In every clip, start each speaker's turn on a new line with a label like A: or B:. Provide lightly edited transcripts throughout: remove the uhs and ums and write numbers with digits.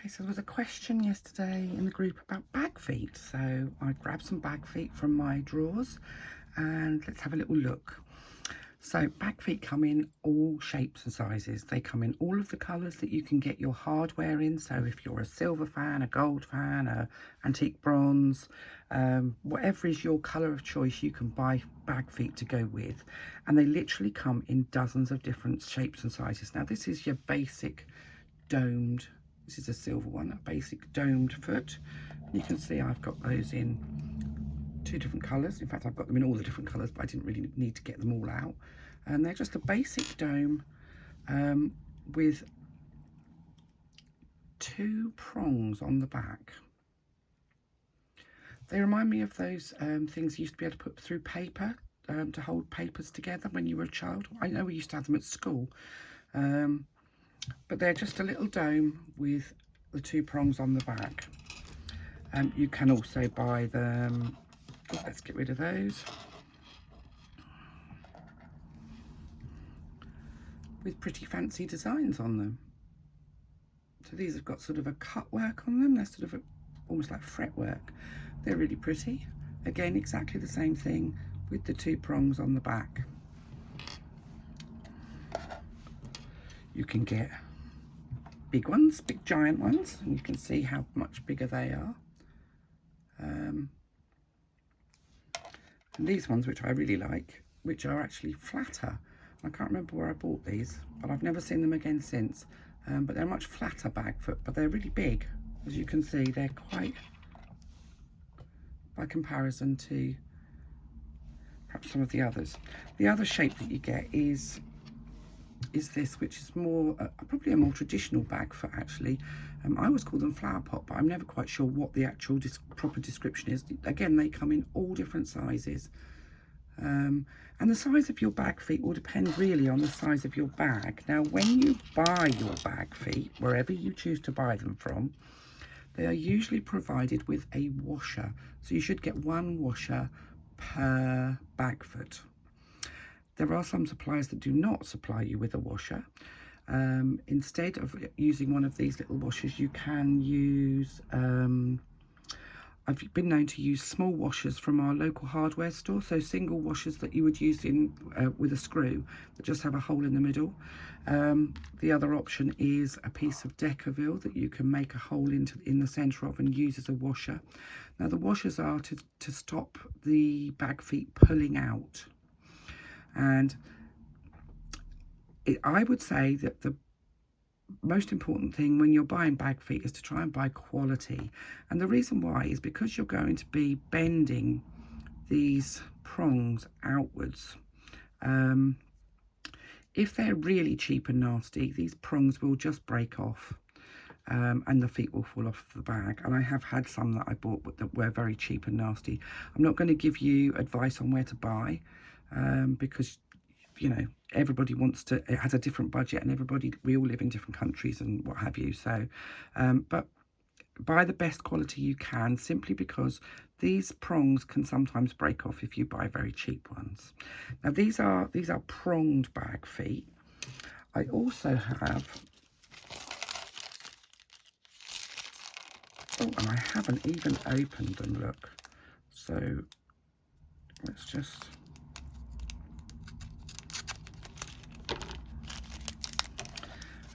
A: Okay, so there was a question yesterday in the group about bag feet. So I grabbed some bag feet from my drawers and let's have a little look. So bag feet come in all shapes and sizes. They come in all of the colours that you can get your hardware in. So if you're a silver fan, a gold fan, a antique bronze, whatever is your colour of choice, you can buy bag feet to go with. And they literally come in dozens of different shapes and sizes. Now this is your basic domed, this is a silver one, a basic domed foot. You can see I've got those in 2 different colours. In fact, I've got them in all the different colours, but I didn't really need to get them all out. And they're just a basic dome with 2 prongs on the back. They remind me of those things you used to be able to put through paper to hold papers together when you were a child. I know we used to have them at school. But they're just a little dome with the 2 prongs on the back. You can also buy them, let's get rid of those, with pretty fancy designs on them. So these have got sort of a cut work on them. They're sort of almost like fretwork. They're really pretty. Again, exactly the same thing with the 2 prongs on the back. You can get big ones, big giant ones, and you can see how much bigger they are. And these ones, which I really like, which are actually flatter. I can't remember where I bought these, but I've never seen them again since. But they're much flatter bag foot, but they're really big. As you can see, they're quite, by comparison to perhaps some of the others. The other shape that you get is this, which is more probably a more traditional bag foot actually. I always call them flower pot, but I'm never quite sure what the actual proper description is. Again, they come in all different sizes, and the size of your bag feet will depend really on the size of your bag. Now when you buy your bag feet, wherever you choose to buy them from, they are usually provided with a washer, so you should get 1 washer per bag foot. There are some suppliers that do not supply you with a washer. Instead of using one of these little washers, you can use, I've been known to use small washers from our local hardware store, so single washers that you would use in with a screw that just have a hole in the middle. The other option is a piece of Decaville that you can make a hole in the centre of and use as a washer. Now the washers are to stop the bag feet pulling out. And I would say that the most important thing when you're buying bag feet is to try and buy quality. And the reason why is because you're going to be bending these prongs outwards. If they're really cheap and nasty, these prongs will just break off. And the feet will fall off the bag. And I have had some that I bought that were very cheap and nasty. I'm not going to give you advice on where to buy because, you know, everybody it has a different budget, and we all live in different countries and what have you. So, but buy the best quality you can, simply because these prongs can sometimes break off if you buy very cheap ones. Now these are pronged bag feet. I also have, oh, and I haven't even opened them, look. So let's just,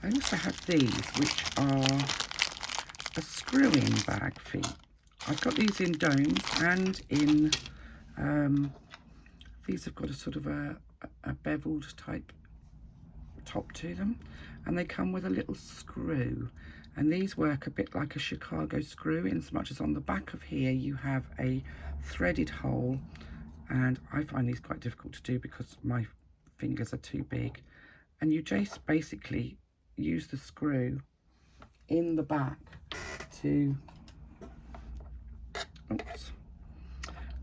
A: I also have these, which are a screw-in bag feet. I've got these in domes and in, these have got a sort of a beveled type top to them, and they come with a little screw. And these work a bit like a Chicago screw, in as much as on the back of here you have a threaded hole, and I find these quite difficult to do because my fingers are too big. And you just basically use the screw in the back to, oops,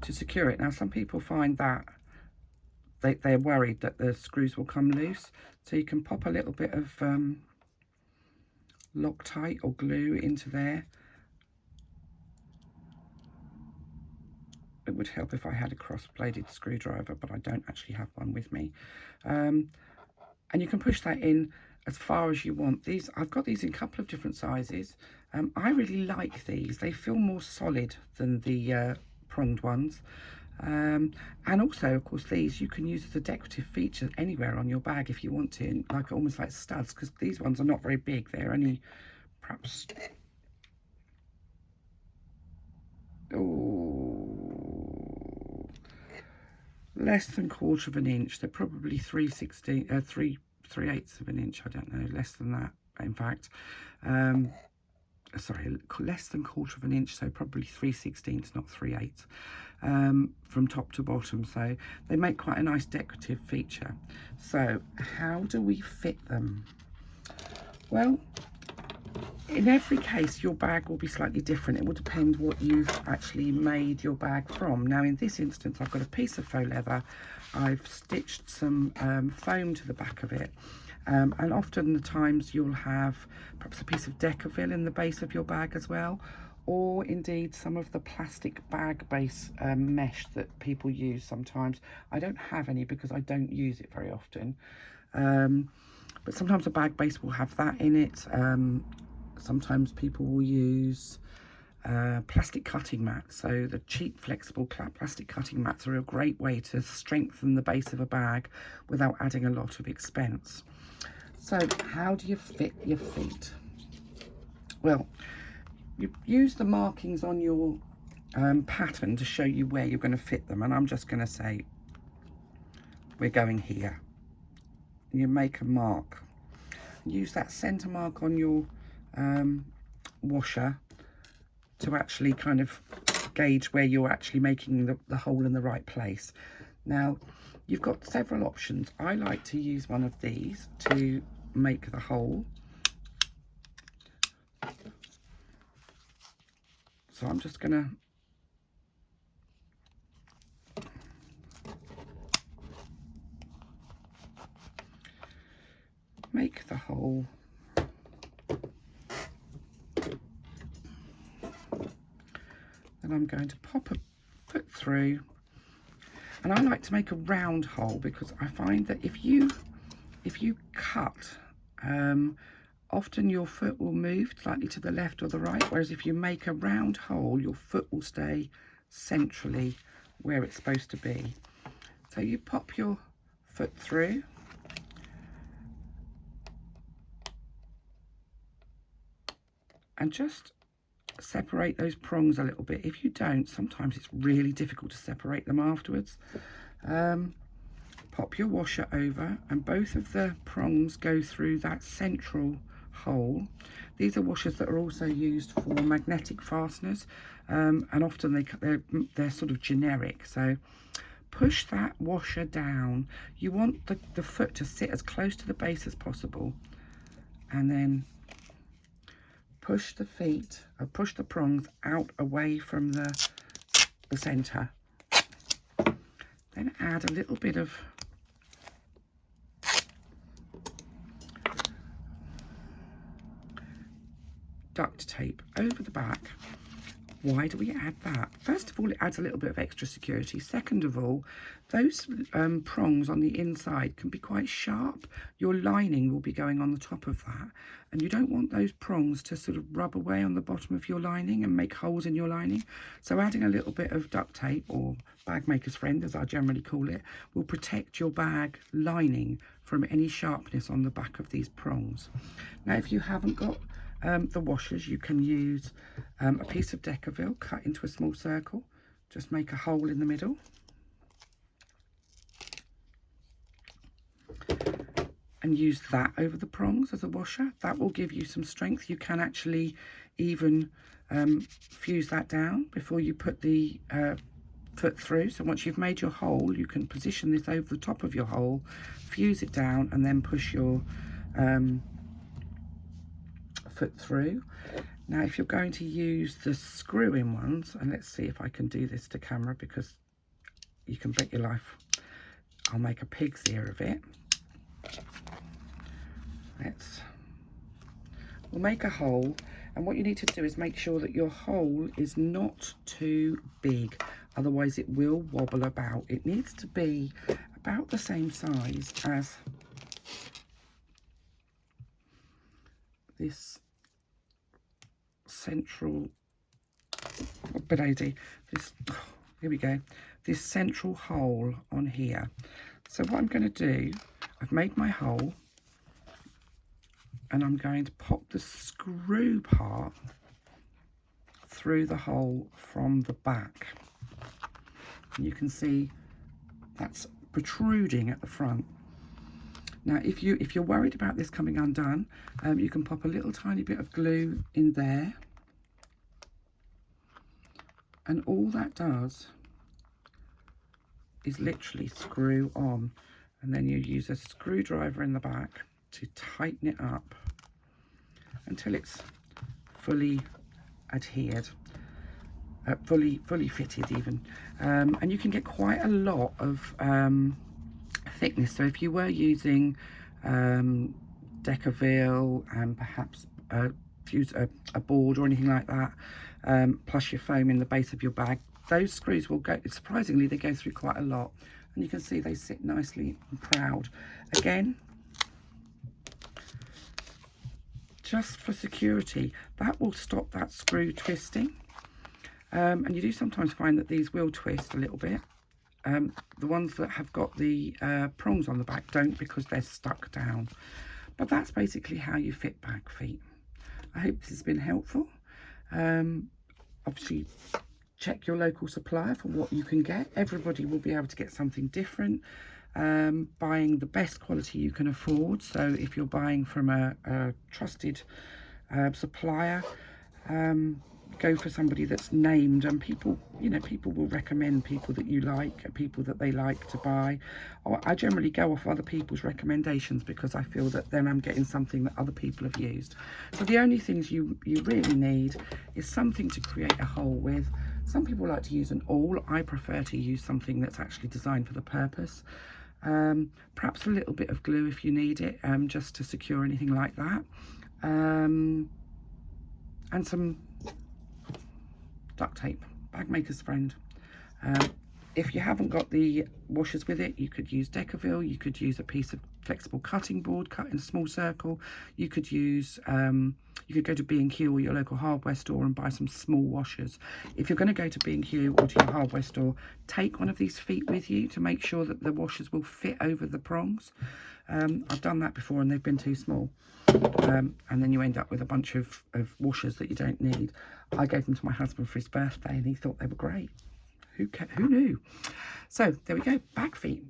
A: to secure it. Now some people find that they're worried that the screws will come loose, so you can pop a little bit of Loctite or glue into there. It would help if I had a cross-bladed screwdriver, but I don't actually have one with me. And you can push that in. as far as you want. These, I've got these in a couple of different sizes. I really like these. They feel more solid than the pronged ones. And also, of course, these you can use as a decorative feature anywhere on your bag if you want to, like almost like studs, because these ones are not very big. They're only perhaps, oh, less than 1/4 of an inch. They're probably 3/8 of an inch. I don't know, less than that, in fact. Sorry, less than 1/4 of an inch, so probably 3/16, not 3/8, from top to bottom. So they make quite a nice decorative feature. So how do we fit them? Well, in every case, your bag will be slightly different. It will depend what you've actually made your bag from. Now, in this instance, I've got a piece of faux leather. I've stitched some foam to the back of it. And often the times you'll have perhaps a piece of Decaville in the base of your bag as well, or indeed some of the plastic bag base mesh that people use sometimes. I don't have any because I don't use it very often. But sometimes a bag base will have that in it. Sometimes people will use plastic cutting mats. So the cheap flexible plastic cutting mats are a great way to strengthen the base of a bag without adding a lot of expense. So how do you fit your feet? Well, you use the markings on your pattern to show you where you're going to fit them, and I'm just going to say we're going here. And you make a mark. Use that centre mark on your washer to actually kind of gauge where you're actually making the hole in the right place. Now, you've got several options. I like to use one of these to make the hole. So I'm just gonna make the hole. Then I'm going to pop a foot through, and I like to make a round hole because I find that if you cut, often your foot will move slightly to the left or the right, whereas if you make a round hole, your foot will stay centrally where it's supposed to be. So you pop your foot through, and just separate those prongs a little bit. If you don't, sometimes it's really difficult to separate them afterwards. Pop your washer over, and both of the prongs go through that central hole. These are washers that are also used for magnetic fasteners, and often they're sort of generic. So push that washer down. You want the foot to sit as close to the base as possible, and then push the feet, or push the prongs out away from the center. Then add a little bit of duct tape over the back. Why do we add that? First of all, it adds a little bit of extra security. Second of all, those prongs on the inside can be quite sharp. Your lining will be going on the top of that, and you don't want those prongs to sort of rub away on the bottom of your lining and make holes in your lining. So adding a little bit of duct tape, or bag maker's friend as I generally call it, will protect your bag lining from any sharpness on the back of these prongs. Now, if you haven't got the washers, you can use a piece of Decaville cut into a small circle. Just make a hole in the middle, and use that over the prongs as a washer. That will give you some strength. You can actually even fuse that down before you put the foot through. So once you've made your hole, you can position this over the top of your hole, fuse it down, and then push your foot through. Now, if you're going to use the screw-in ones, and let's see if I can do this to camera, because you can bet your life I'll make a pig's ear of it. We'll make a hole, and what you need to do is make sure that your hole is not too big, otherwise it will wobble about. It needs to be about the same size as this central, but this, here we go, this central hole on here. So what I'm going to do, I've made my hole, and I'm going to pop the screw part through the hole from the back. And you can see that's protruding at the front. Now, if you're worried about this coming undone, you can pop a little tiny bit of glue in there, and all that does is literally screw on, and then you use a screwdriver in the back to tighten it up until it's fully adhered, fully fitted even, and you can get quite a lot of thickness. So if you were using Decaville and perhaps use a board or anything like that, plus your foam in the base of your bag, those screws will go, surprisingly, they go through quite a lot, and you can see they sit nicely and proud. Again, just for security, that will stop that screw twisting, and you do sometimes find that these will twist a little bit. The ones that have got the prongs on the back don't, because they're stuck down. But that's basically how you fit bag feet. I hope this has been helpful. Obviously, check your local supplier for what you can get. Everybody will be able to get something different. Buying the best quality you can afford. So if you're buying from a trusted supplier, go for somebody that's named, and people, you know, people will recommend people that you like, people that they like to buy. I generally go off other people's recommendations, because I feel that then I'm getting something that other people have used. So the only things you really need is something to create a hole with. Some people like to use an awl. I prefer to use something that's actually designed for the purpose. Perhaps a little bit of glue if you need it, just to secure anything like that, and some duct tape, bag maker's friend. If you haven't got the washers with it, you could use Decaville, you could use a piece of flexible cutting board cut in a small circle, you could use you could go to B&Q or your local hardware store and buy some small washers. If you're going to go to B&Q or to your hardware store, take one of these feet with you to make sure that the washers will fit over the prongs. I've done that before and they've been too small, and then you end up with a bunch of washers that you don't need. I gave them to my husband for his birthday and he thought they were great. Who knew? So there we go, bag feet.